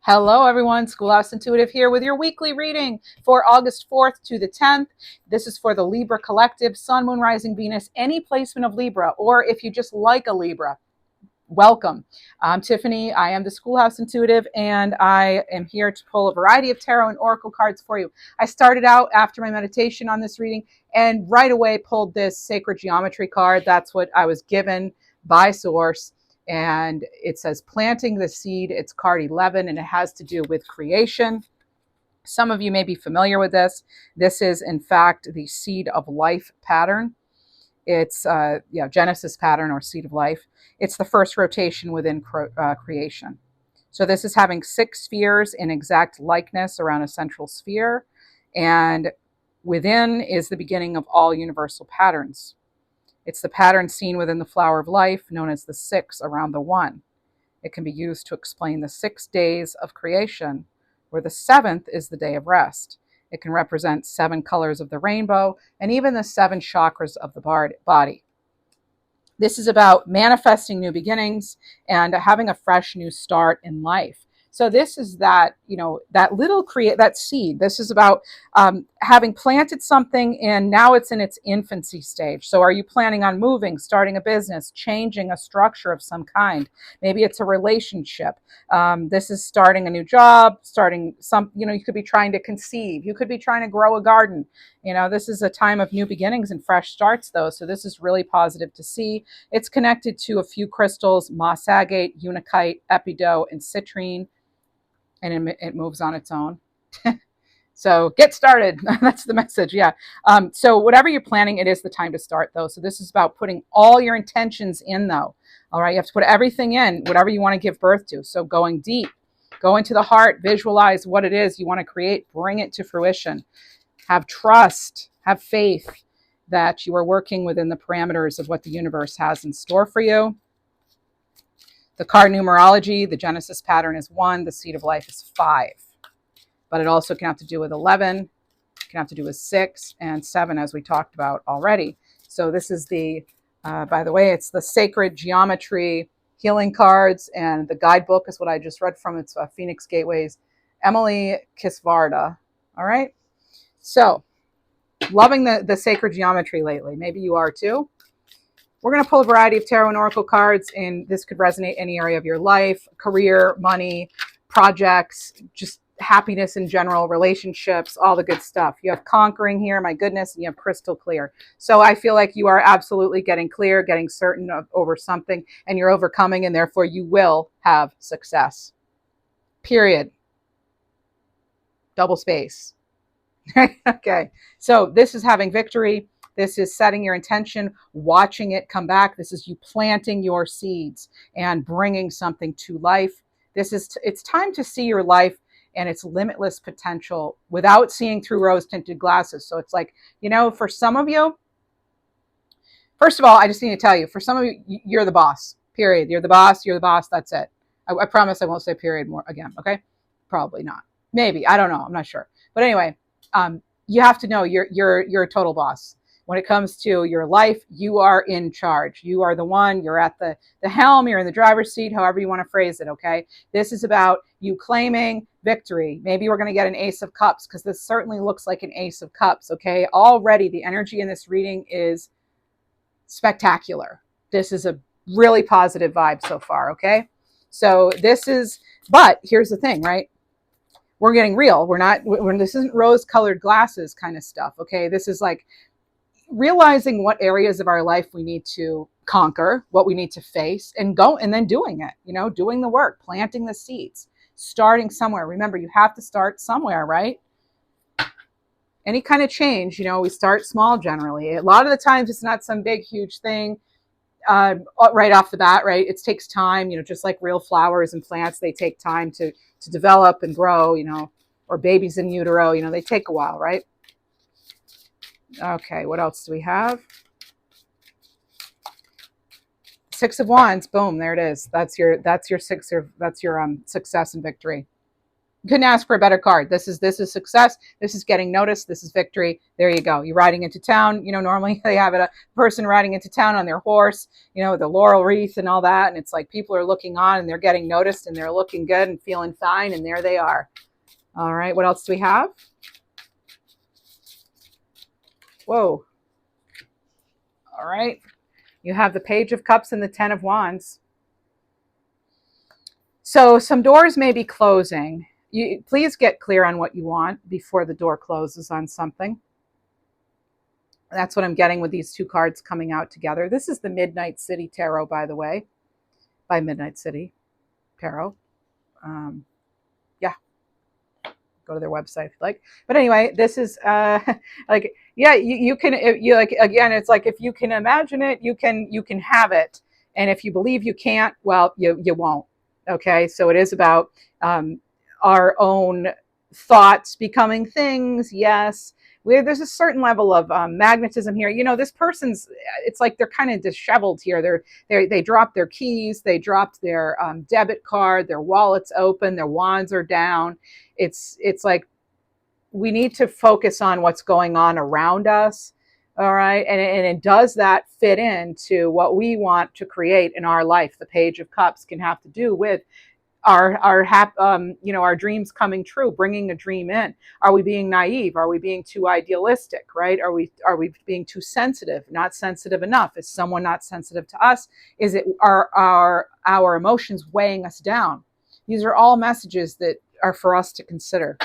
Hello, everyone. Schoolhouse Intuitive here with your weekly reading for August 4th to the 10th. This is for the Libra Collective, Sun, Moon, Rising, Venus, any placement of Libra, or if you just like a Libra, welcome. I'm Tiffany. I am the Schoolhouse Intuitive, and I am here to pull a variety of tarot and oracle cards for you. I started out after my meditation on this reading and right away pulled this sacred geometry card. That's what I was given by Source. And it says planting the seed. It's card 11, and it has to do with creation. Some of you may be familiar with this. This is, in fact, the seed of life pattern. It's Genesis pattern or seed of life. It's the first rotation within creation. So this is having 6 spheres in exact likeness around a central sphere. And within is the beginning of all universal patterns. It's the pattern seen within the flower of life, known as the 6 around the 1. It can be used to explain the 6 days of creation, where the 7th is the day of rest. It can represent 7 colors of the rainbow and even the 7 chakras of the body. This is about manifesting new beginnings and having a fresh new start in life. So this is that, that seed. This is about having planted something and now it's in its infancy stage. So are you planning on moving, starting a business, changing a structure of some kind? Maybe it's a relationship. This is starting a new job, starting you could be trying to conceive. You could be trying to grow a garden. This is a time of new beginnings and fresh starts, though. So this is really positive to see. It's connected to a few crystals: moss agate, unakite, epidote, and citrine. And it moves on its own. So get started. That's the message. Yeah. So whatever you're planning, it is the time to start, though. So this is about putting all your intentions in, though. All right. You have to put everything in, whatever you want to give birth to. So going deep, go into the heart, visualize what it is you want to create, bring it to fruition. Have trust, have faith that you are working within the parameters of what the universe has in store for you. The card numerology, the Genesis pattern is 1, the seed of life is 5. But it also can have to do with 11, can have to do with 6 and 7, as we talked about already. So this is by the way, it's the Sacred Geometry Healing Cards, and the guidebook is what I just read from. It's Phoenix Gateways, Emily Kisvarda. All right. So loving the sacred geometry lately. Maybe you are too. We're going to pull a variety of tarot and oracle cards, and this could resonate any area of your life: career, money, projects, just happiness in general, relationships, all the good stuff. You have conquering here, my goodness, and you have crystal clear. So I feel like you are absolutely getting clear, getting certain over something, and you're overcoming, and therefore you will have success. Period. Double space. Okay. So this is having victory. This is setting your intention, watching it come back. This is you planting your seeds and bringing something to life. It's time to see your life and its limitless potential without seeing through rose-tinted glasses. So it's like, for some of you, first of all, I just need to tell you, for some of you, you're the boss, period. You're the boss. That's it. I promise I won't say period more again. Okay. Probably not. Maybe. I don't know. I'm not sure. But anyway, you have to know you're a total boss. When it comes to your life, you are in charge. You are the one. You're at the helm. You're in the driver's seat, however you want to phrase it, okay? This is about you claiming victory. Maybe we're going to get an Ace of Cups, because this certainly looks like an Ace of Cups, okay? Already the energy in this reading is spectacular. This is a really positive vibe so far, okay? So but here's the thing, right? We're getting real. This isn't rose-colored glasses kind of stuff, okay? This is like realizing what areas of our life we need to conquer, what we need to face, and then doing it, doing the work, planting the seeds, starting somewhere. Remember, you have to start somewhere, right? Any kind of change, we start small generally. A lot of the times it's not some big, huge thing right off the bat, right? It takes time, just like real flowers and plants, they take time to develop and grow, or babies in utero, they take a while, right? Okay, what else do we have? 6 of Wands, boom, there it is. That's your success and victory. Couldn't ask for a better card. This is success. This is getting noticed. This is victory. There you go. You're riding into town. Normally they have a person riding into town on their horse, the laurel wreath and all that. And it's like people are looking on and they're getting noticed and they're looking good and feeling fine. And there they are. All right. What else do we have? Whoa. All right. You have the Page of Cups and the Ten of Wands. So some doors may be closing. Please get clear on what you want before the door closes on something. That's what I'm getting with these two cards coming out together. This is the Midnight City Tarot, by the way, by Midnight City Tarot. Yeah, go to their website if you like. But anyway, this is like, yeah, you can, like, again, it's like, if you can imagine it, you can have it. And if you believe you can't, well, you won't. Okay, so it is about our own thoughts becoming things. Yes, there's a certain level of magnetism here. This person's, it's like they're kind of disheveled here. They dropped their keys, they dropped their debit card, their wallet's open, their wands are down. It's like we need to focus on what's going on around us. All right, and does that fit into what we want to create in our life? The Page of Cups can have to do with our dreams coming true, bringing a dream in. Are we being naive? Are we being too idealistic? Right? Are we being too sensitive? Not sensitive enough? Is someone not sensitive to us? Is it our emotions weighing us down? These are all messages that are for us to consider.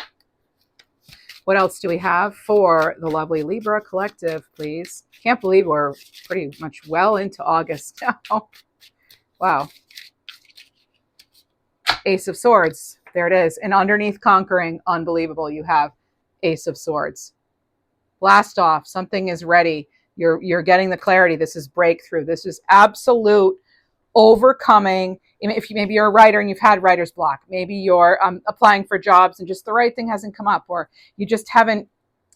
What else do we have for the lovely Libra collective, please? Can't believe we're pretty much well into August now. Wow. Ace of Swords. There it is. And underneath conquering, unbelievable, you have Ace of Swords. Blast off. Something is ready. You're getting the clarity. This is breakthrough. This is absolute overcoming. If maybe you're a writer and you've had writer's block, maybe you're applying for jobs and just the right thing hasn't come up, or you just haven't,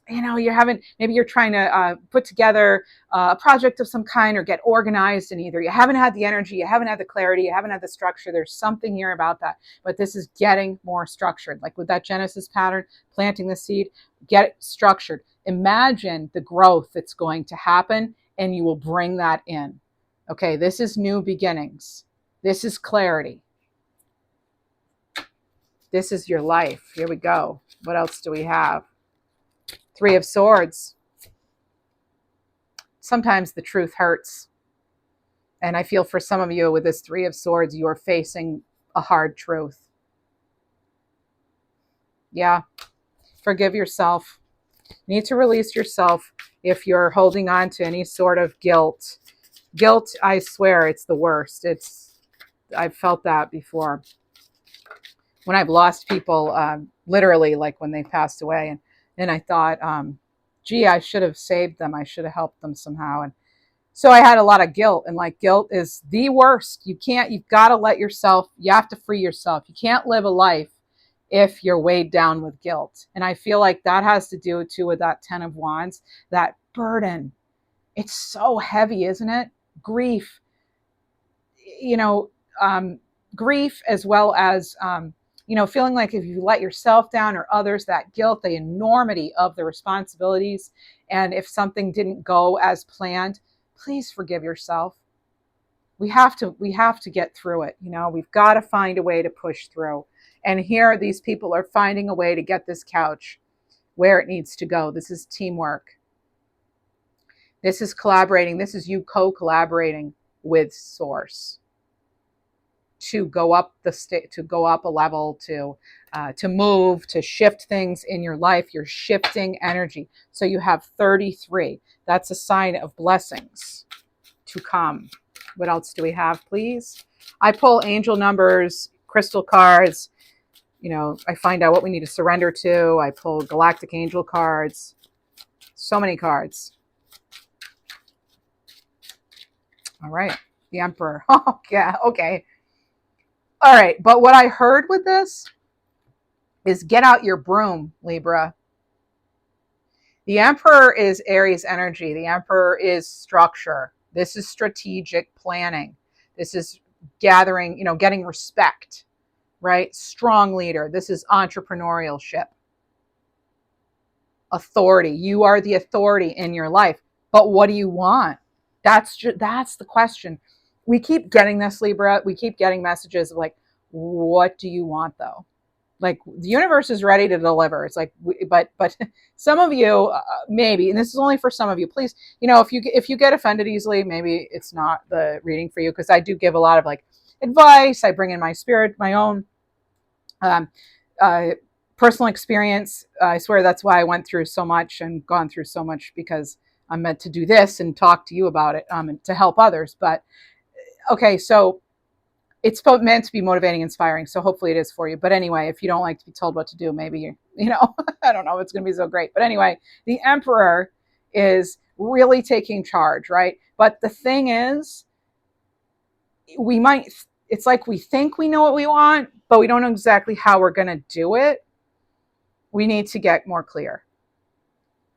maybe you're trying to put together a project of some kind or get organized, and either you haven't had the energy, you haven't had the clarity, you haven't had the structure. There's something here about that, but this is getting more structured. Like with that Genesis pattern, planting the seed, get it structured. Imagine the growth that's going to happen, and you will bring that in. Okay, this is new beginnings. This is clarity. This is your life. Here we go. What else do we have? Three of Swords. Sometimes the truth hurts. And I feel for some of you with this Three of Swords, you are facing a hard truth. Yeah. Forgive yourself. You need to release yourself if you're holding on to any sort of guilt. Guilt, I swear, it's the worst. I've felt that before. When I've lost people, literally, like when they passed away, and I thought, gee, I should have saved them. I should have helped them somehow. And so I had a lot of guilt, and like guilt is the worst. You've got to you have to free yourself. You can't live a life if you're weighed down with guilt. And I feel like that has to do too with that Ten of Wands, that burden. It's so heavy, isn't it? Grief, grief as well as, feeling like if you let yourself down or others, that guilt, the enormity of the responsibilities. And if something didn't go as planned, please forgive yourself. We have to get through it. We've got to find a way to push through. And here, these people are finding a way to get this couch where it needs to go. This is teamwork. This is collaborating. This is you co-collaborating with Source to go up to go up a level, to move, to shift things in your life. You're shifting energy. So you have 33. That's a sign of blessings to come. What else do we have, please? I pull angel numbers, crystal cards. I find out what we need to surrender to. I pull galactic angel cards. So many cards. All right. The Emperor. Oh, yeah. Okay. All right. But what I heard with this is get out your broom, Libra. The Emperor is Aries energy. The Emperor is structure. This is strategic planning. This is gathering, getting respect. right? Strong leader. This is entrepreneurship. Authority. You are the authority in your life. But what do you want? That's the question. We keep getting this, Libra. We keep getting messages of like, what do you want though? Like the universe is ready to deliver. It's like, but some of you maybe, and this is only for some of you. Please, if you get offended easily, maybe it's not the reading for you, because I do give a lot of like advice. I bring in my spirit, my own um, uh, personal experience. I swear that's why I went through so much and gone through so much, because I'm meant to do this and talk to you about it and to help others. But okay, so it's meant to be motivating, inspiring. So hopefully it is for you. But anyway, if you don't like to be told what to do, maybe I don't know if it's going to be so great. But anyway, the Emperor is really taking charge, right? But the thing is, it's like we think we know what we want, but we don't know exactly how we're going to do it. We need to get more clear.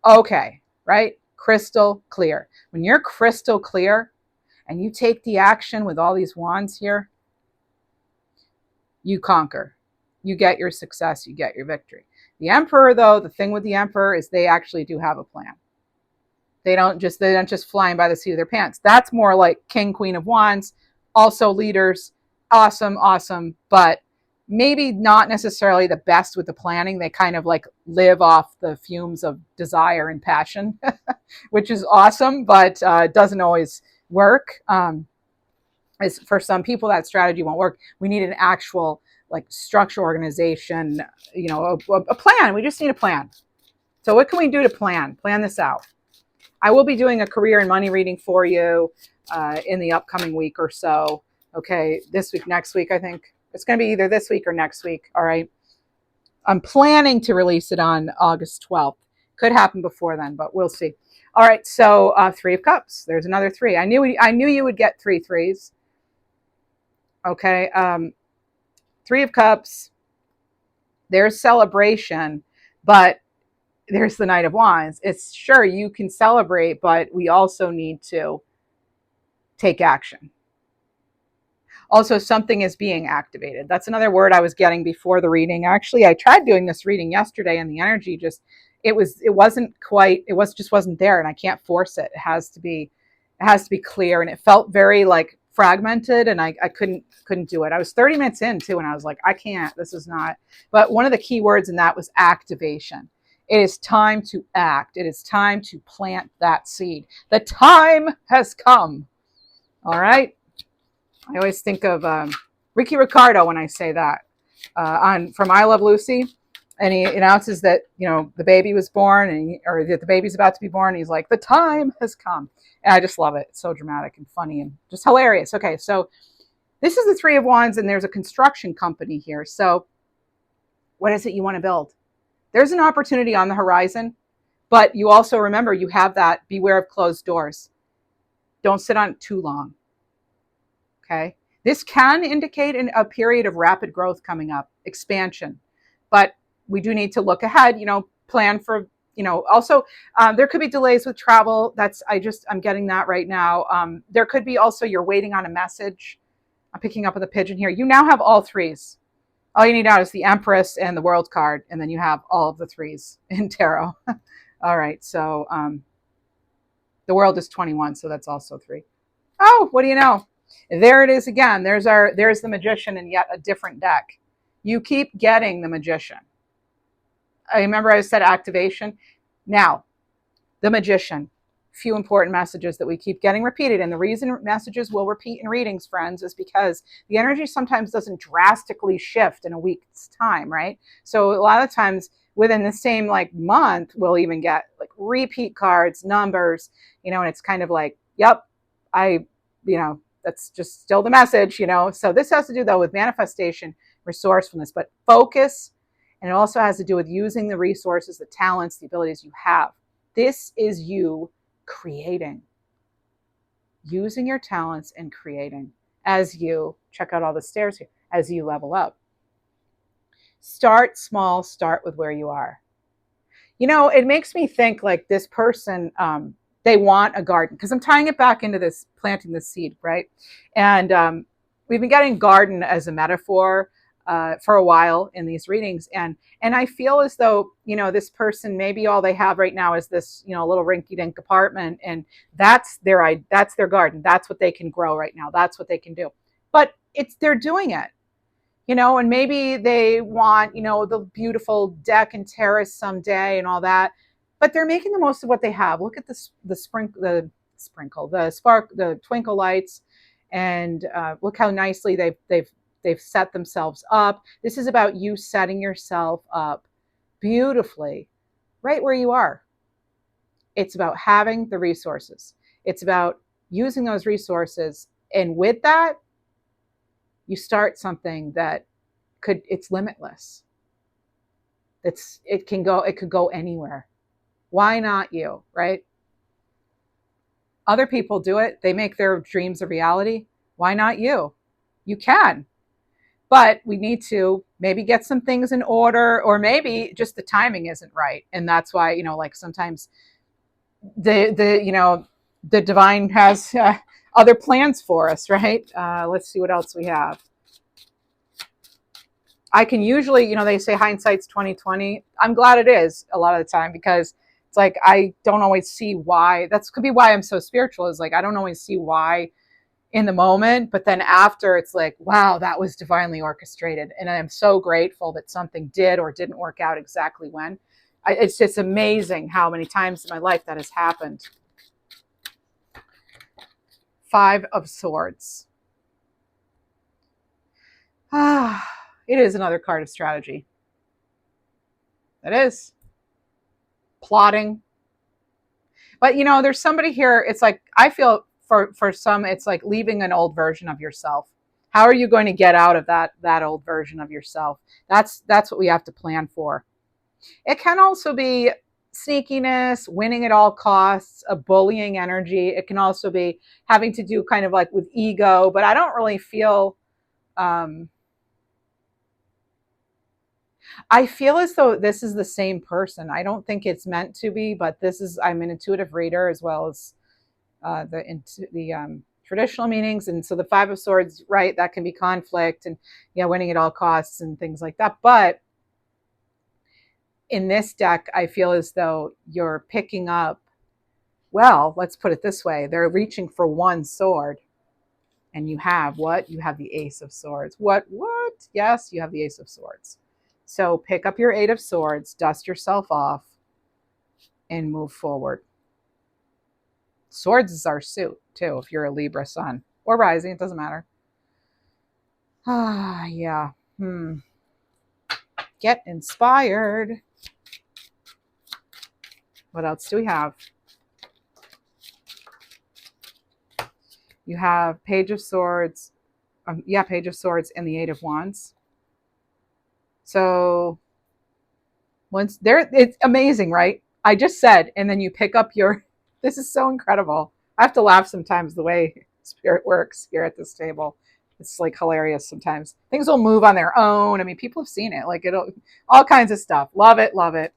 Okay, right? Crystal clear. When you're crystal clear and you take the action with all these wands here, you conquer. You get your success, you get your victory. The Emperor, though, the thing with the Emperor is they actually do have a plan. They don't just flying by the seat of their pants. That's more like King, Queen of Wands, also leaders, awesome, but maybe not necessarily the best with the planning. They kind of like live off the fumes of desire and passion, which is awesome, but doesn't always work. For some people, that strategy won't work. We need an actual like structure, organization, a plan. We just need a plan. So what can we do to plan this out? I will be doing a career and money reading for you in the upcoming week or so. Okay, this week, next week, I think. It's going to be either this week or next week. All right. I'm planning to release it on August 12th. Could happen before then, but we'll see. All right, so Three of Cups. There's another three. I knew you would get three threes. Okay, Three of Cups. There's celebration, but there's the Knight of Wands. It's sure you can celebrate, but we also need to take action. Also, something is being activated. That's another word I was getting before the reading. Actually, I tried doing this reading yesterday, and the energy just it wasn't there, and I can't force it. It has to be clear, and it felt very like fragmented, and I couldn't do it. I was 30 minutes in too, and I was like, I can't. This is not. But one of the key words in that was activation. It is time to act. It is time to plant that seed. The time has come. All right. I always think of Ricky Ricardo when I say that from I Love Lucy, and he announces that the baby was born, or that the baby's about to be born. And he's like, the time has come, and I just love it. It's so dramatic and funny and just hilarious. Okay, so this is the Three of Wands, and there's a construction company here. So what is it you want to build? There's an opportunity on the horizon, but you also remember you have that beware of closed doors. Don't sit on it too long. Okay. This can indicate a period of rapid growth coming up, expansion, but we do need to look ahead, plan for, also there could be delays with travel. I'm getting that right now. There could be also you're waiting on a message. I'm picking up on the pigeon here. You now have all threes. All you need now is the Empress and the World card, and then you have all of the threes in tarot. All right. So the World is 21, so that's also three. Oh, what do you know? There it is again. There's the Magician in yet a different deck. You keep getting the Magician. I remember I said activation. Now, the Magician. Few important messages that we keep getting repeated. And the reason messages will repeat in readings, friends, is because the energy sometimes doesn't drastically shift in a week's time, right? So a lot of times within the same month, we'll even get repeat cards, numbers, and it's kind of like, yep, that's just still the message, So this has to do, though, with manifestation, resourcefulness, but focus. And it also has to do with using the resources, the talents, the abilities you have. This is you creating. Using your talents and creating as you check out all the stairs here, as you level up. Start small, start with where you are. It makes me think like this person, they want a garden, because I'm tying it back into this planting the seed, right? And we've been getting garden as a metaphor for a while in these readings, and I feel as though, this person, maybe all they have right now is this, little rinky-dink apartment, and that's their garden. That's what they can grow right now. That's what they can do. But they're doing it, and maybe they want, the beautiful deck and terrace someday and all that, but they're making the most of what they have. Look at the twinkle lights, and look how nicely they've set themselves up. This is about you setting yourself up beautifully right where you are. It's about having the resources. It's about using those resources, and with that, you start something that it's limitless. It could go anywhere. Why not you, right? Other people do it. They make their dreams a reality. Why not you? You can. But we need to maybe get some things in order, or maybe just the timing isn't right. And that's why, like sometimes the divine has other plans for us, right? Let's see what else we have. I can usually, they say hindsight's 2020. I'm glad it is a lot of the time, because it's like I don't always see why. That could be why I'm so spiritual, is like I don't always see why in the moment, but then after it's like, wow, that was divinely orchestrated, and I'm so grateful that something did or didn't work out exactly when. It's just amazing how many times in my life that has happened. 5 of Swords. It is another card of strategy. It is. Plotting. But, there's somebody here, it's like, I feel for some, it's like leaving an old version of yourself. How are you going to get out of that old version of yourself? That's what we have to plan for. It can also be sneakiness, winning at all costs, a bullying energy. It can also be having to do kind of like with ego, but I don't really feel, I feel as though this is the same person. I don't think it's meant to be, but I'm an intuitive reader as well as the traditional meanings. And so the 5 of Swords, right, that can be conflict and, winning at all costs and things like that. But in this deck, I feel as though you're picking up, well, let's put it this way. They're reaching for one sword. And you have what? You have the Ace of Swords. What? Yes, you have the Ace of Swords. So pick up your 8 of Swords, dust yourself off, and move forward. Swords is our suit, too, if you're a Libra sun. Or rising, it doesn't matter. Yeah. Get inspired. What else do we have? You have Page of Swords. Page of Swords and the 8 of Wands. So once there, it's amazing, right? I just said, and then you pick up this is so incredible. I have to laugh sometimes the way spirit works here at this table. It's like hilarious sometimes. Things will move on their own. I mean, people have seen it. Like all kinds of stuff. Love it, love it.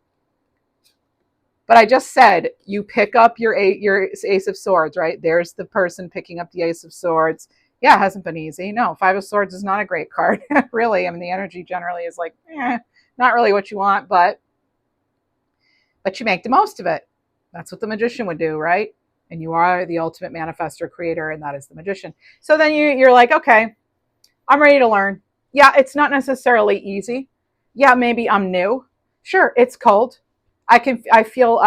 But I just said, you pick up your Ace of Swords, right? There's the person picking up the Ace of Swords. Yeah, it hasn't been easy. No, 5 of Swords is not a great card, really. I mean, the energy generally is like, not really what you want, but you make the most of it. That's what the magician would do, right? And you are the ultimate manifestor creator, and that is the magician. So then you're like, okay, I'm ready to learn. Yeah, it's not necessarily easy. Yeah, maybe I'm new. Sure, it's cold. I feel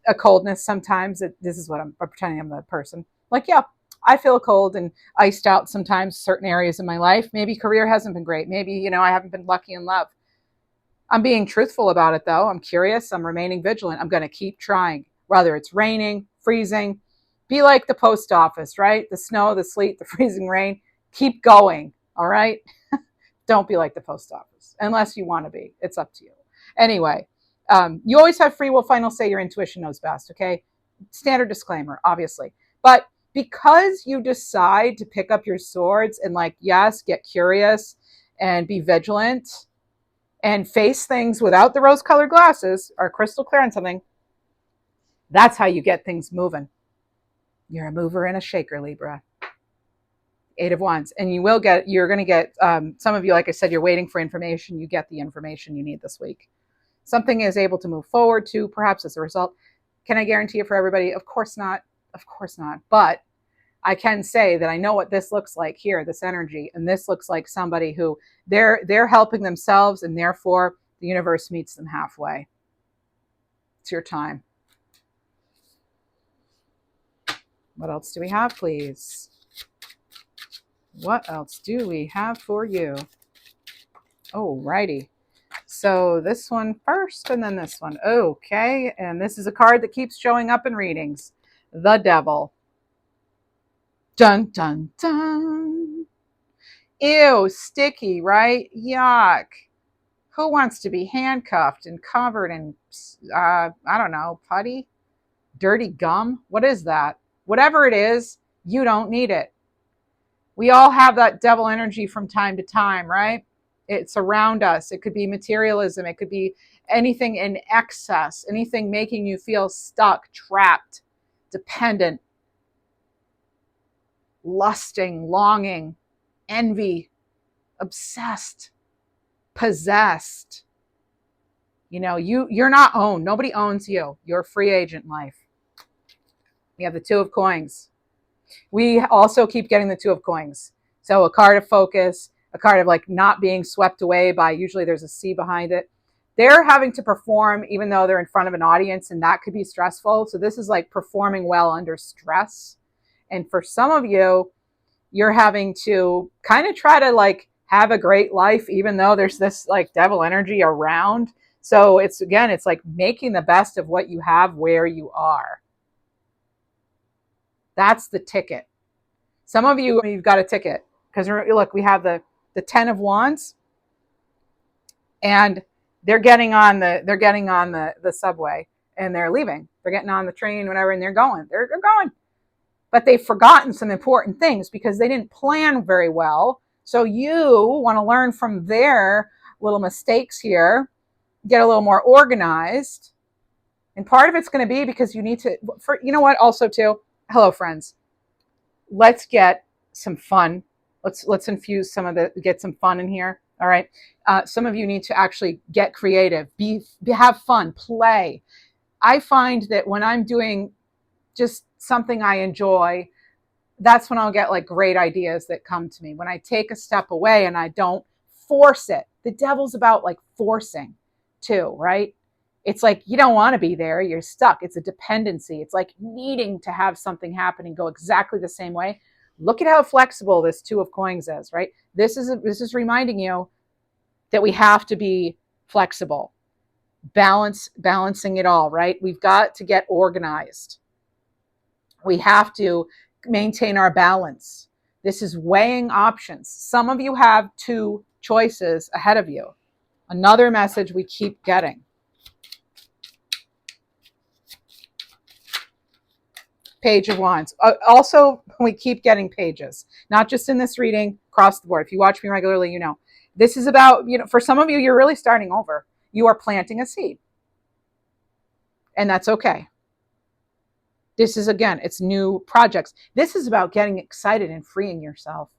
a coldness sometimes. This is what I'm pretending I'm the person. Like, yeah, I feel cold and iced out sometimes, certain areas in my life. Maybe career hasn't been great. Maybe, I haven't been lucky in love. I'm being truthful about it, though. I'm curious. I'm remaining vigilant. I'm going to keep trying, whether it's raining, freezing. Be like the post office, right? The snow, the sleet, the freezing rain. Keep going, all right? Don't be like the post office, unless you want to be. It's up to you. Anyway, you always have free will, final say. Your intuition knows best, okay? Standard disclaimer, obviously. But because you decide to pick up your swords and, like, yes, get curious and be vigilant and face things without the rose-colored glasses or crystal clear on something, that's how you get things moving. You're a mover and a shaker, Libra. Eight of Wands. And you're going to get, some of you, like I said, you're waiting for information. You get the information you need this week. Something is able to move forward to, perhaps as a result. Can I guarantee it for everybody? Of course not. Of course not. But I can say that I know what this looks like here, this energy. And this looks like somebody who they're helping themselves, and therefore the universe meets them halfway. It's your time. What else do we have, please? What else do we have for you? Oh, righty. So this one first and then this one. Okay. And this is a card that keeps showing up in readings. The Devil. Dun, dun, dun. Ew, sticky, right? Yuck. Who wants to be handcuffed and covered in, I don't know, putty? Dirty gum? What is that? Whatever it is, you don't need it. We all have that devil energy from time to time, right? It's around us. It could be materialism. It could be anything in excess, anything making you feel stuck, trapped, dependent, lusting, longing, envy, obsessed, possessed. You know, you're not owned. Nobody owns you. You're a free agent in life. We have the Two of Coins. We also keep getting the Two of Coins. So a card of focus, a card of like not being swept away by, usually there's a C behind it. They're having to perform even though they're in front of an audience, and that could be stressful. So this is like performing well under stress. And for some of you, you're having to kind of try to like have a great life, even though there's this like devil energy around. So it's like making the best of what you have where you are. That's the ticket. Some of you, you've got a ticket because look, we have the 10 of Wands, and they're getting on the subway and they're leaving. They're getting on the train, whatever, and they're going. They're going. But they've forgotten some important things because they didn't plan very well. So you want to learn from their little mistakes here, get a little more organized. And part of it's going to be because you need to, you know what, also too, hello friends, let's get some fun. Let's infuse get some fun in here. All right. Some of you need to actually get creative, have fun, play. I find that when I'm doing just something I enjoy, that's when I'll get like great ideas that come to me. When I take a step away and I don't force it. The devil's about like forcing too, right? It's like you don't want to be there. You're stuck. It's a dependency. It's like needing to have something happen and go exactly the same way. Look at how flexible this Two of Coins is, right? This is reminding you that we have to be flexible, balancing it all, right? We've got to get organized. We have to maintain our balance. This is weighing options. Some of you have two choices ahead of you. Another message we keep getting. Page of Wands. Also, we keep getting pages, not just in this reading, across the board. If you watch me regularly, you know. This is about, for some of you, you're really starting over. You are planting a seed. And that's okay. This is, again, it's new projects. This is about getting excited and freeing yourself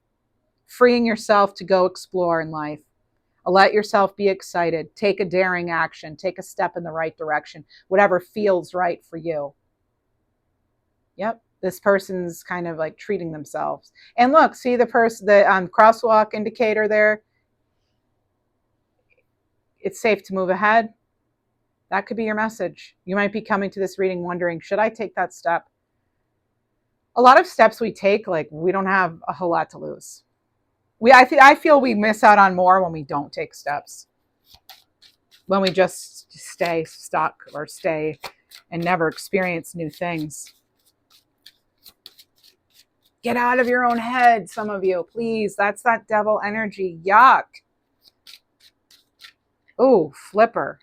to go explore in life. Let yourself be excited. Take a daring action. Take a step in the right direction. Whatever feels right for you. Yep, this person's kind of like treating themselves. And look, see the crosswalk indicator there? It's safe to move ahead. That could be your message. You might be coming to this reading wondering, should I take that step? A lot of steps we take, like we don't have a whole lot to lose. I feel we miss out on more when we don't take steps. When we just stay stuck or stay and never experience new things. Get out of your own head, some of you, please. That's that devil energy. Yuck. Ooh, flipper.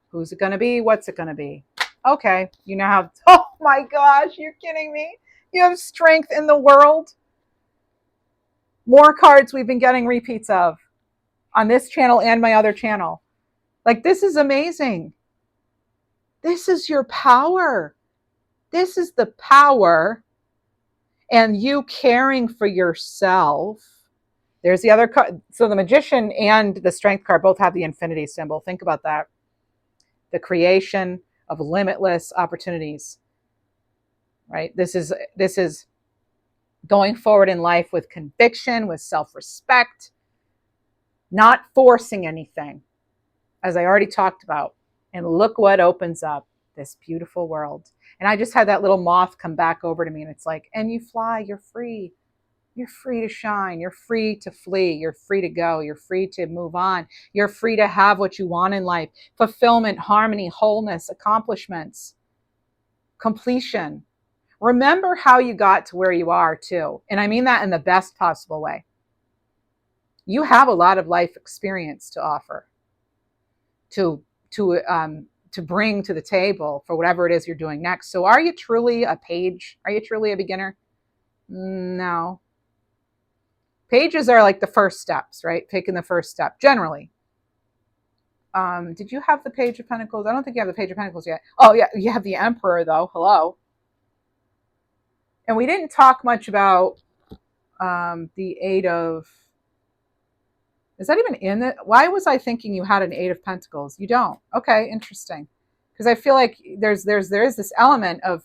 Who's it going to be? What's it going to be? Okay, you know how, oh my gosh, you're kidding me. You have strength in the world. More cards we've been getting repeats of on this channel and my other channel. Like, this is amazing. This is your power. This is the power. And you caring for yourself. There's the other card. So the Magician and the Strength card both have the infinity symbol. Think about that. The creation of limitless opportunities, right? This is going forward in life with conviction, with self-respect, not forcing anything, as I already talked about. And look what opens up, this beautiful world. And I just had that little moth come back over to me, and it's like, and you fly, you're free. You're free to shine. You're free to flee. You're free to go. You're free to move on. You're free to have what you want in life. Fulfillment, harmony, wholeness, accomplishments, completion. Remember how you got to where you are too. And I mean that in the best possible way. You have a lot of life experience to offer, to bring to the table for whatever it is you're doing next. So are you truly a page? Are you truly a beginner? No. Pages are like the first steps, right? Taking the first step, generally. Did you have the Page of Pentacles? I don't think you have the Page of Pentacles yet. Oh, yeah, you have the Emperor, though. Hello. And we didn't talk much about the Eight of... Is that even in it? Why was I thinking you had an Eight of Pentacles? You don't. Okay, interesting. Because I feel like there is this element of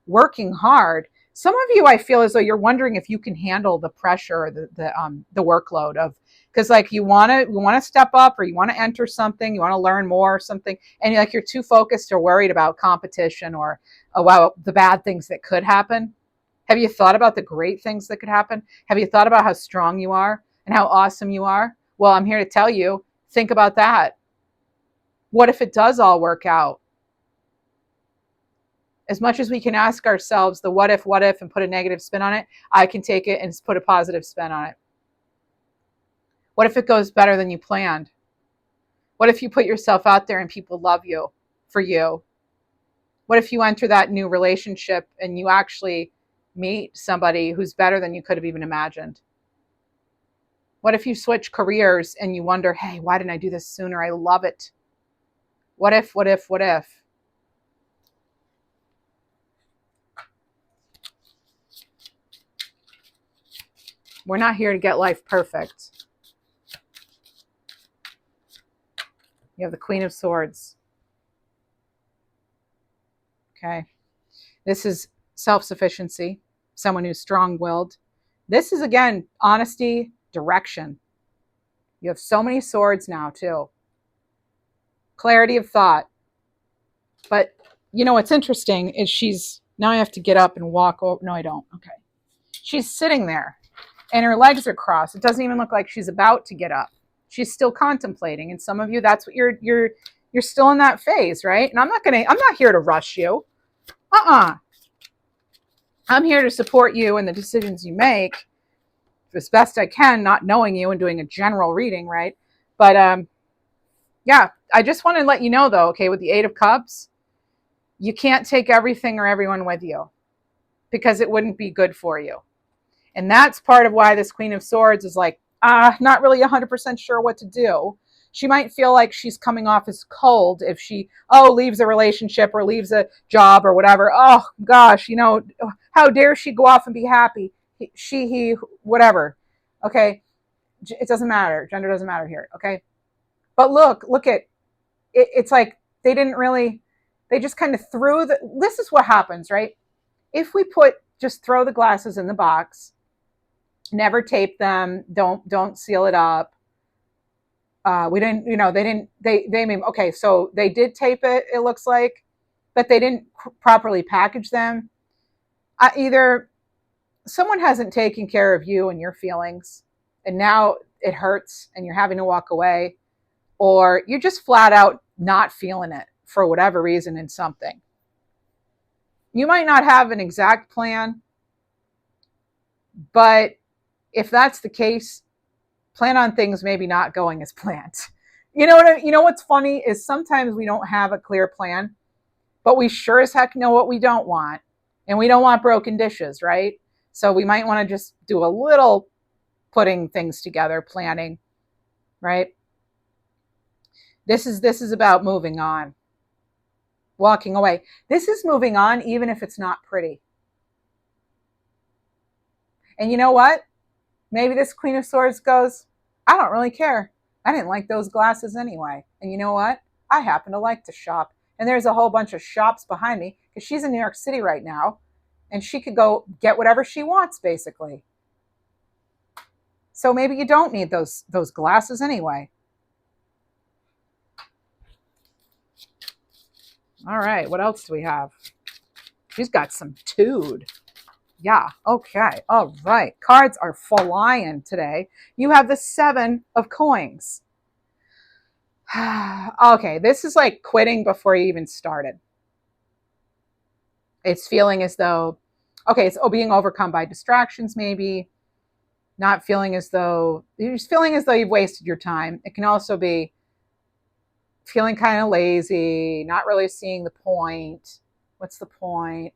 working hard. Some of you, I feel as though you're wondering if you can handle the pressure, or the workload of, because like you want to step up, or you want to enter something, you want to learn more or something, and you're too focused or worried about competition or about the bad things that could happen. Have you thought about the great things that could happen? Have you thought about how strong you are and how awesome you are? Well, I'm here to tell you, think about that. What if it does all work out? As much as we can ask ourselves the what if, and put a negative spin on it, I can take it and put a positive spin on it. What if it goes better than you planned? What if you put yourself out there and people love you for you? What if you enter that new relationship and you actually meet somebody who's better than you could have even imagined? What if you switch careers and you wonder, hey, why didn't I do this sooner? I love it. What if? We're not here to get life perfect. You have the Queen of Swords. Okay. This is self-sufficiency, someone who's strong-willed. This is, again, honesty, direction. You have so many swords now, too. Clarity of thought. But, what's interesting is now I have to get up and walk over. No, I don't. Okay. She's sitting there, and her legs are crossed. It doesn't even look like she's about to get up. She's still contemplating. And some of you, that's what you're still in that phase, right? And I'm not here to rush you. I'm here to support you in the decisions you make as best I can, not knowing you and doing a general reading, right? But yeah, I just want to let you know, though, okay, with the Eight of Cups, you can't take everything or everyone with you because it wouldn't be good for you. And that's part of why this Queen of Swords is like, not really 100% sure what to do. She might feel like she's coming off as cold if she, leaves a relationship or leaves a job or whatever. Oh, gosh, how dare she go off and be happy? He, whatever. Okay? It doesn't matter. Gender doesn't matter here. Okay? But look at it. It's like they just kind of this is what happens, right? If we just throw the glasses in the box, never tape them, don't seal it up. We didn't, they mean, okay, so they did tape it looks like, but they didn't properly package them. Either someone hasn't taken care of you and your feelings, and now it hurts and you're having to walk away, or you're just flat out not feeling it for whatever reason in something. You might not have an exact plan, but if that's the case, plan on things maybe not going as planned. You know what's funny is sometimes we don't have a clear plan, but we sure as heck know what we don't want. And we don't want broken dishes, right? So we might want to just do a little putting things together, planning, right? This is about moving on, walking away. This is moving on even if it's not pretty. And you know what? Maybe this Queen of Swords goes, I don't really care. I didn't like those glasses anyway. And you know what? I happen to like to shop. And there's a whole bunch of shops behind me because she's in New York City right now and she could go get whatever she wants, basically. So maybe you don't need those glasses anyway. All right, what else do we have? She's got some tude. Yeah, okay. All right. Cards are flying today. You have the 7 of coins. Okay, this is like quitting before you even started. It's feeling as though, okay, it's being overcome by distractions, maybe. Not feeling as though, you're just feeling as though you've wasted your time. It can also be feeling kind of lazy, not really seeing the point. What's the point?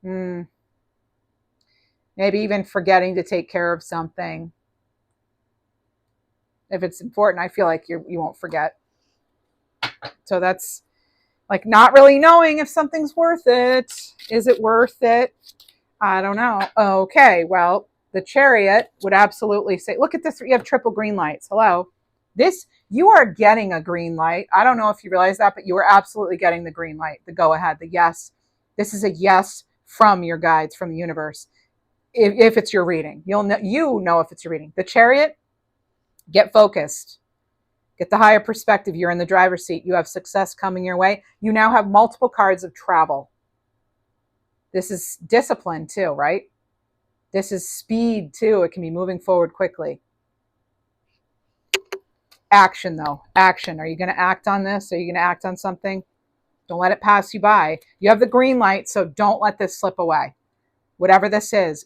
Maybe even forgetting to take care of something. If it's important, I feel like you won't forget. So that's like not really knowing if something's worth it. Is it worth it? I don't know. Okay, well, the Chariot would absolutely say, look at this. You have triple green lights. Hello. This, you are getting a green light. I don't know if you realize that, but you are absolutely getting the green light, the go ahead, the yes. This is a yes from your guides, from the universe. If it's your reading, you know if it's your reading. The Chariot, get focused. Get the higher perspective. You're in the driver's seat. You have success coming your way. You now have multiple cards of travel. This is discipline too, right? This is speed too. It can be moving forward quickly. Action though. Action. Are you going to act on this? Are you going to act on something? Don't let it pass you by. You have the green light, so don't let this slip away. Whatever this is,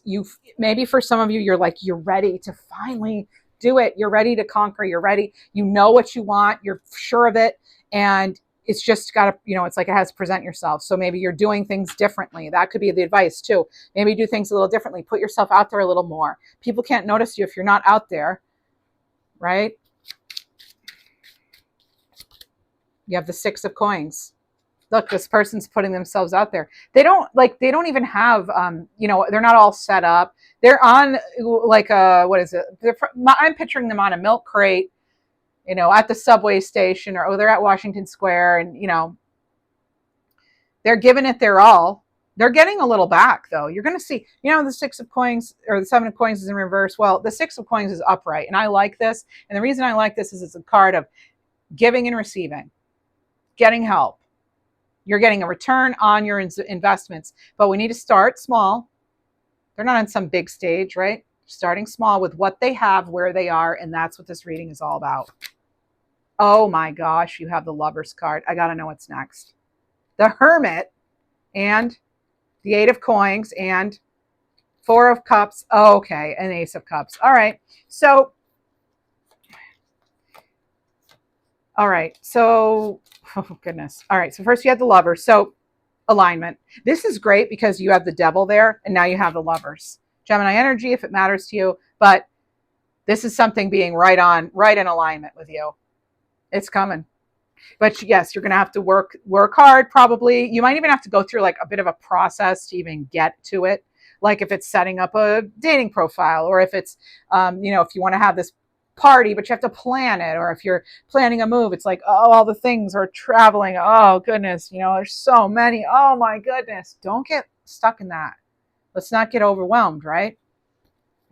maybe for some of you, you're ready to finally do it. You're ready to conquer. You're ready. You know what you want. You're sure of it. And it's just got to, it's like it has to present yourself. So maybe you're doing things differently. That could be the advice too. Maybe do things a little differently. Put yourself out there a little more. People can't notice you if you're not out there, right? You have the 6 of coins. Look, this person's putting themselves out there. They don't even have, they're not all set up. They're on like what is it? I'm picturing them on a milk crate, at the subway station, or they're at Washington Square, and they're giving it their all. They're getting a little back though. You're going to see, the 6 of coins or the 7 of coins is in reverse. Well, the 6 of coins is upright, and I like this. And the reason I like this is it's a card of giving and receiving, getting help. You're getting a return on your investments, but we need to start small. They're not on some big stage, right? Starting small with what they have, where they are, and that's what this reading is all about. Oh my gosh, you have the Lover's card. I got to know what's next. The Hermit and the 8 of coins and 4 of cups. Oh, okay, an Ace of cups. All right. So, oh goodness. All right. So first you had the Lovers. So alignment. This is great because you have the Devil there and now you have the Lovers. Gemini energy, if it matters to you, but this is something being right in alignment with you. It's coming. But yes, you're going to have to work hard probably. You might even have to go through like a bit of a process to even get to it. Like if it's setting up a dating profile, or if it's, if you want to have this party, but you have to plan it, or if you're planning a move, it's like, oh, all the things are traveling. Oh goodness, there's so many. Oh my goodness. Don't get stuck in that. Let's not get overwhelmed, right?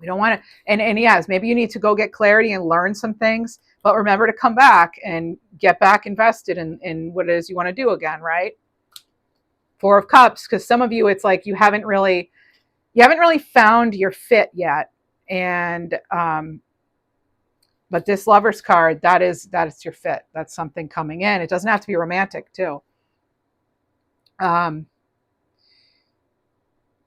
We don't want to, and yes, maybe you need to go get clarity and learn some things, but remember to come back and get back invested in what it is you want to do again, right? 4 of cups, because some of you, it's like you haven't really found your fit yet. And, but this Lover's card, that is your fit. That's something coming in. It doesn't have to be romantic too.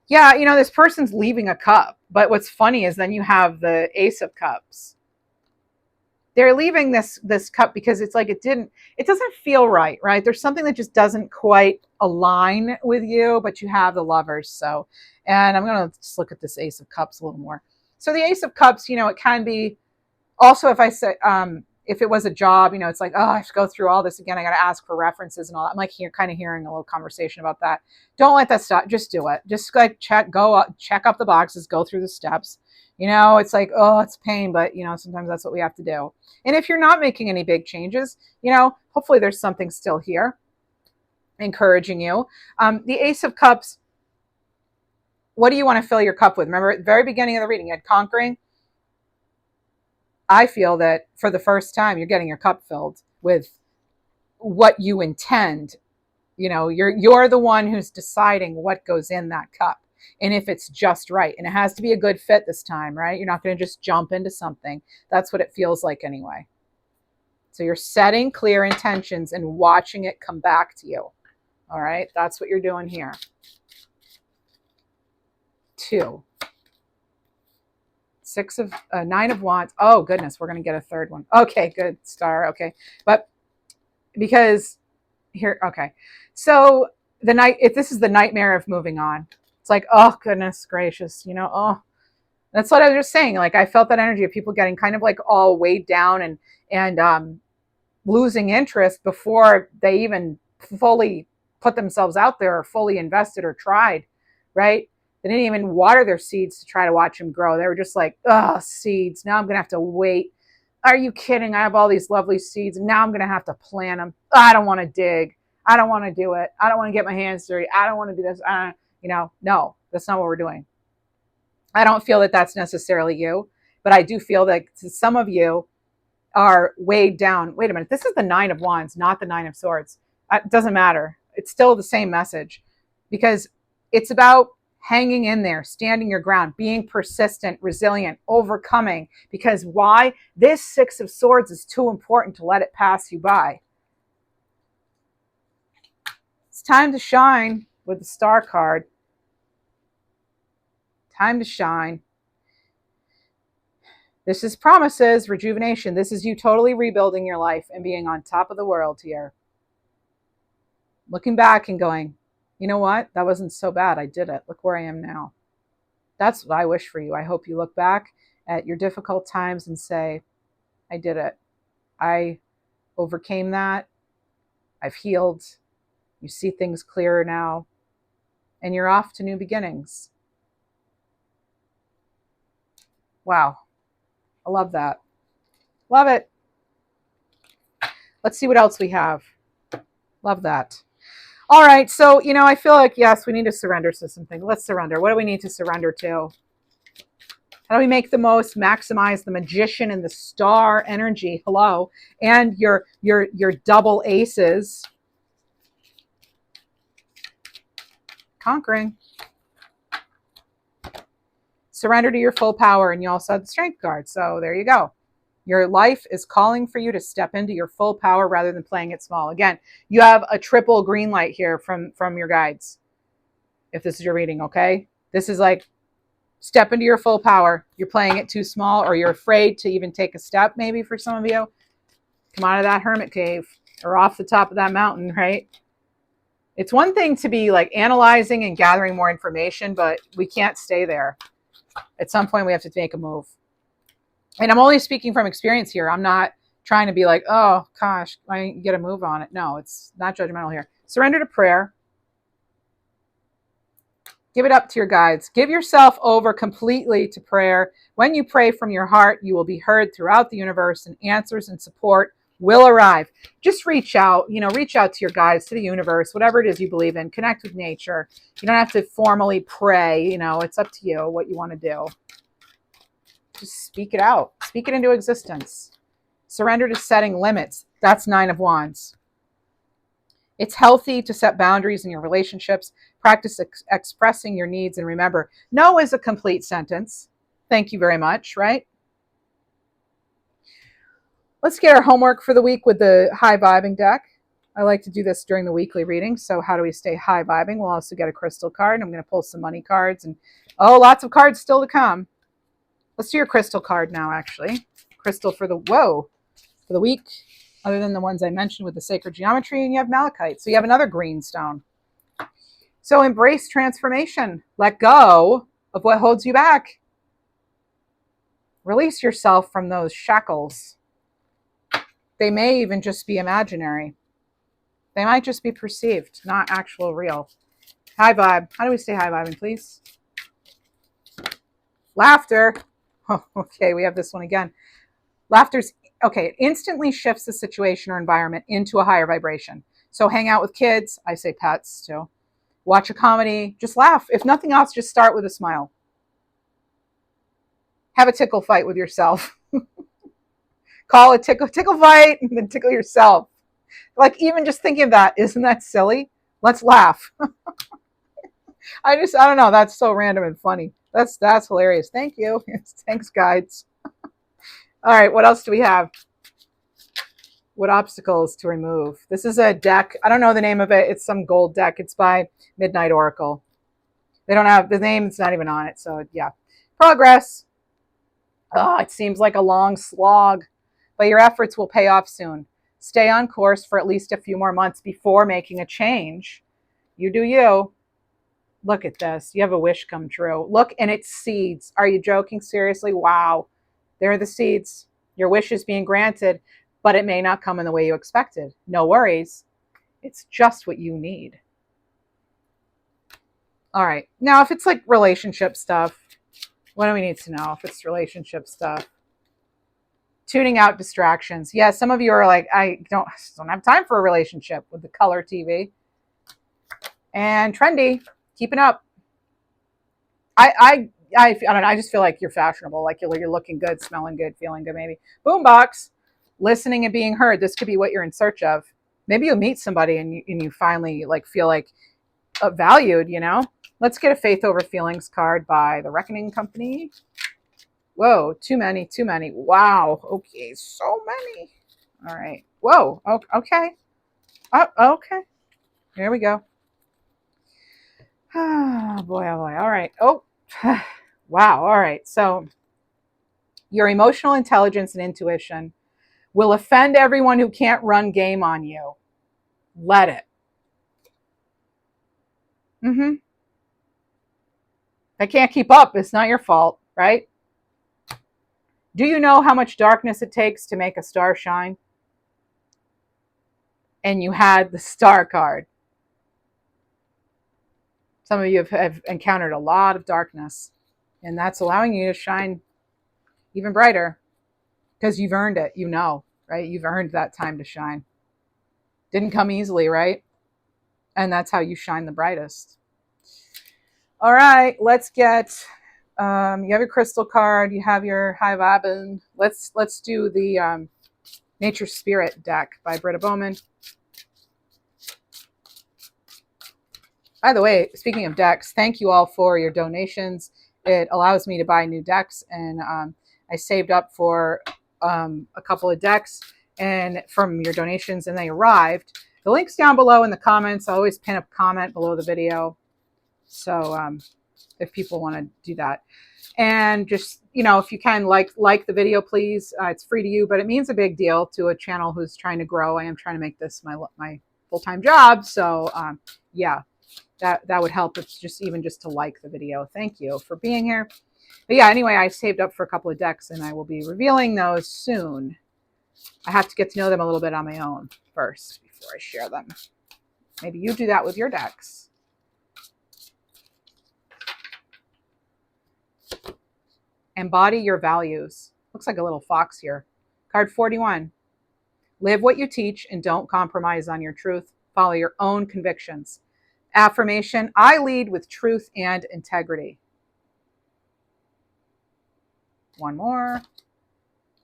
Yeah, this person's leaving a cup. But what's funny is then you have the Ace of Cups. They're leaving this cup because it's like it doesn't feel right? There's something that just doesn't quite align with you, but you have the Lovers. So, and I'm going to just look at this Ace of Cups a little more. So the Ace of Cups, it can be also, if I say, if it was a job, it's like, oh, I have to go through all this again. I got to ask for references and all that. I'm like kind of hearing a little conversation about that. Don't let that stop. Just do it. Just like check up the boxes, go through the steps. It's like, oh, it's pain, but sometimes that's what we have to do. And if you're not making any big changes, hopefully there's something still here encouraging you. The Ace of Cups, what do you want to fill your cup with? Remember at the very beginning of the reading, you had conquering. I feel that for the first time, you're getting your cup filled with what you intend. You're the one who's deciding what goes in that cup and if it's just right. And it has to be a good fit this time, right? You're not going to just jump into something. That's what it feels like anyway. So you're setting clear intentions and watching it come back to you. All right, that's what you're doing here. 2. 9 of Wands. Oh goodness, we're going to get a third one. Okay, good, star. Okay, but because here, okay, so if this is the nightmare of moving on, it's like, oh goodness gracious, oh, that's what I was just saying. Like I felt that energy of people getting kind of like all weighed down and losing interest before they even fully put themselves out there or fully invested or tried, right? They didn't even water their seeds to try to watch them grow. They were just like, oh, seeds. Now I'm going to have to wait. Are you kidding? I have all these lovely seeds. And now I'm going to have to plant them. I don't want to dig. I don't want to do it. I don't want to get my hands dirty. I don't want to do this. No, that's not what we're doing. I don't feel that that's necessarily you, but I do feel that some of you are weighed down. Wait a minute. This is the 9 of Wands, not the 9 of Swords. It doesn't matter. It's still the same message because it's about hanging in there, standing your ground, being persistent, resilient, overcoming. Because why? This 6 of Swords is too important to let it pass you by. It's time to shine with the Star card. Time to shine. This is promises, rejuvenation. This is you totally rebuilding your life and being on top of the world here. Looking back and going, you know what? That wasn't so bad. I did it. Look where I am now. That's what I wish for you. I hope you look back at your difficult times and say, I did it. I overcame that. I've healed. You see things clearer now. And you're off to new beginnings. Wow. I love that. Love it. Let's see what else we have. Love that. All right. So, I feel like, yes, we need to surrender to something. Let's surrender. What do we need to surrender to? How do we make the most, maximize the Magician and the Star energy? Hello. And your double aces. Conquering. Surrender to your full power. And you also have the Strength card. So there you go. Your life is calling for you to step into your full power rather than playing it small. Again, you have a triple green light here from your guides. If this is your reading, okay? This is like, step into your full power. You're playing it too small, or you're afraid to even take a step, maybe for some of you. Come out of that hermit cave or off the top of that mountain, right? It's one thing to be like analyzing and gathering more information, but we can't stay there. At some point, we have to make a move. And I'm only speaking from experience here. I'm not trying to be like, oh, gosh, I get a move on it. No, it's not judgmental here. Surrender to prayer. Give it up to your guides. Give yourself over completely to prayer. When you pray from your heart, you will be heard throughout the universe, and answers and support will arrive. Just reach out, reach out to your guides, to the universe, whatever it is you believe in. Connect with nature. You don't have to formally pray. It's up to you what you want to do. Just speak it out. Speak it into existence. Surrender to setting limits. That's 9 of Wands. It's healthy to set boundaries in your relationships. Practice expressing your needs. And remember, no is a complete sentence. Thank you very much, right? Let's get our homework for the week with the high vibing deck. I like to do this during the weekly reading. So how do we stay high vibing? We'll also get a crystal card. I'm going to pull some money cards. And lots of cards still to come. Let's do your crystal card now, actually. Crystal for the week, other than the ones I mentioned with the sacred geometry, and you have malachite. So you have another green stone. So embrace transformation. Let go of what holds you back. Release yourself from those shackles. They may even just be imaginary. They might just be perceived, not actual real. High vibe. How do we stay high vibing, please? Laughter. Oh, okay, we have this one again. Laughter's okay. It instantly shifts the situation or environment into a higher vibration. So hang out with kids. I say pets too. Watch a comedy. Just laugh. If nothing else, just start with a smile. Have a tickle fight with yourself. Call a tickle fight and then tickle yourself. Like even just thinking of that, isn't that silly? Let's laugh. I don't know. That's so random and funny. That's hilarious. Thank you. Thanks, guides. All right, what else do we have? What obstacles to remove? This is a deck. I don't know the name of it. It's some gold deck. It's by Midnight Oracle. They don't have the name. It's not even on it. So yeah, progress. Oh, it seems like a long slog, but your efforts will pay off soon. Stay on course for at least a few more months before making a change. You do you. Look at this. You have a wish come true. Look, and it's seeds. Are you joking? Seriously? Wow. There are the seeds. Your wish is being granted, but it may not come in the way you expected. No worries. It's just what you need. All right. Now, if it's like relationship stuff, what do we need to know if it's relationship stuff? Tuning out distractions. Yeah, some of you are like, I don't have time for a relationship with the color TV. And trendy, keeping up. I don't know. I just feel like you're fashionable, like you're looking good, smelling good, feeling good. Maybe boombox, listening and being heard. This could be what you're in search of. Maybe you meet somebody and you finally like feel like valued. You know. Let's get a Faith Over Feelings card by the Reckoning Company. Whoa, too many. Wow. Okay, so many. All right. Whoa. Okay. Oh, okay. Here we go. Oh boy. All right. Oh, wow. All right. So your emotional intelligence and intuition will offend everyone who can't run game on you. Let it. They can't keep up. It's not your fault, right? Do you know how much darkness it takes to make a star shine? And you had the star card. Some of you have encountered a lot of darkness, and that's allowing you to shine even brighter because you've earned it, right? You've earned that time to shine. Didn't come easily, right? And that's how you shine the brightest. All right, let's get, you have your crystal card, you have your high vibin. Let's do the Nature Spirit deck by Britta Bowman. By the way, speaking of decks, thank you all for your donations. It allows me to buy new decks, and I saved up for a couple of decks and from your donations, and they arrived. The link's down below in the comments. I always pin a comment below the video. So if people want to do that. And just, if you can like the video, please. It's free to you, but it means a big deal to a channel who's trying to grow. I am trying to make this my full-time job. So yeah. That would help. It's just to like the video. Thank you for being here. But yeah, anyway, I saved up for a couple of decks and I will be revealing those soon. I have to get to know them a little bit on my own first before I share them. Maybe you do that with your decks. Embody your values. Looks like a little fox here. Card 41. Live what you teach and don't compromise on your truth. Follow your own convictions. Affirmation, I lead with truth and integrity. One more.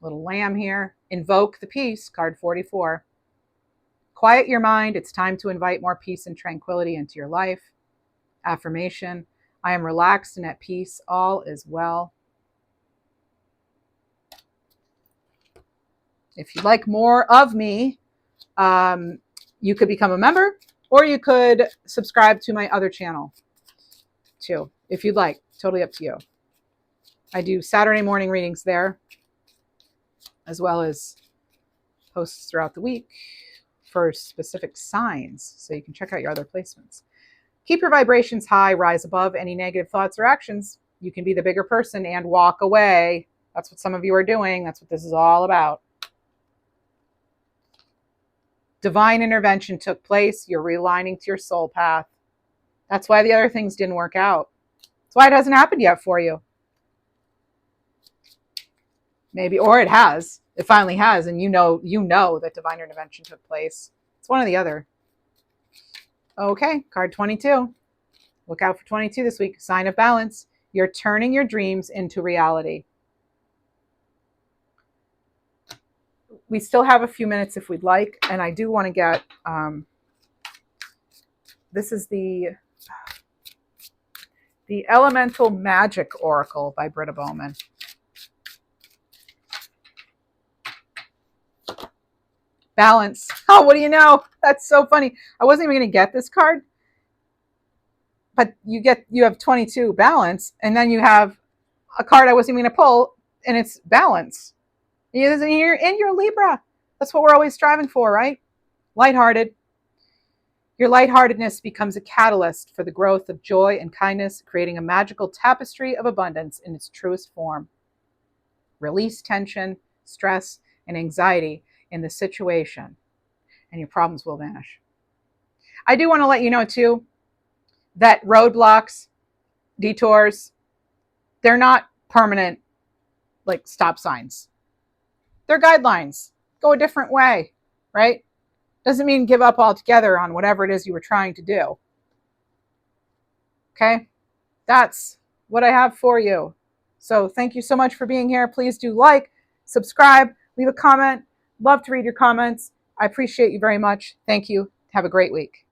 Little lamb here. Invoke the peace, card 44. Quiet your mind. It's time to invite more peace and tranquility into your life. Affirmation, I am relaxed and at peace. All is well. If you'd like more of me, you could become a member. Or you could subscribe to my other channel too, if you'd like. Totally up to you. I do Saturday morning readings there, as well as posts throughout the week for specific signs. So you can check out your other placements. Keep your vibrations high, rise above any negative thoughts or actions. You can be the bigger person and walk away. That's what some of you are doing. That's what this is all about. Divine intervention took place. You're realigning to your soul path. That's why the other things didn't work out. That's why it hasn't happened yet for you. Maybe, or it has. It finally has, and you know that divine intervention took place. It's one or the other. Okay, card 22. Look out for 22 this week. Sign of balance. You're turning your dreams into reality. We still have a few minutes if we'd like, and I do want to get, this is the Elemental Magic Oracle by Britta Bowman. Balance. Oh, what do you know? That's so funny. I wasn't even going to get this card, but you have 22 balance, and then you have a card I wasn't even going to pull, and it's balance. You're in your Libra. That's what we're always striving for, right? Lighthearted. Your lightheartedness becomes a catalyst for the growth of joy and kindness, creating a magical tapestry of abundance in its truest form. Release tension, stress, and anxiety in the situation, and your problems will vanish. I do want to let you know, too, that roadblocks, detours, they're not permanent, like stop signs. They're guidelines. Go a different way, right? Doesn't mean give up altogether on whatever it is you were trying to do. Okay? That's what I have for you. So thank you so much for being here. Please do like, subscribe, leave a comment. Love to read your comments. I appreciate you very much. Thank you. Have a great week.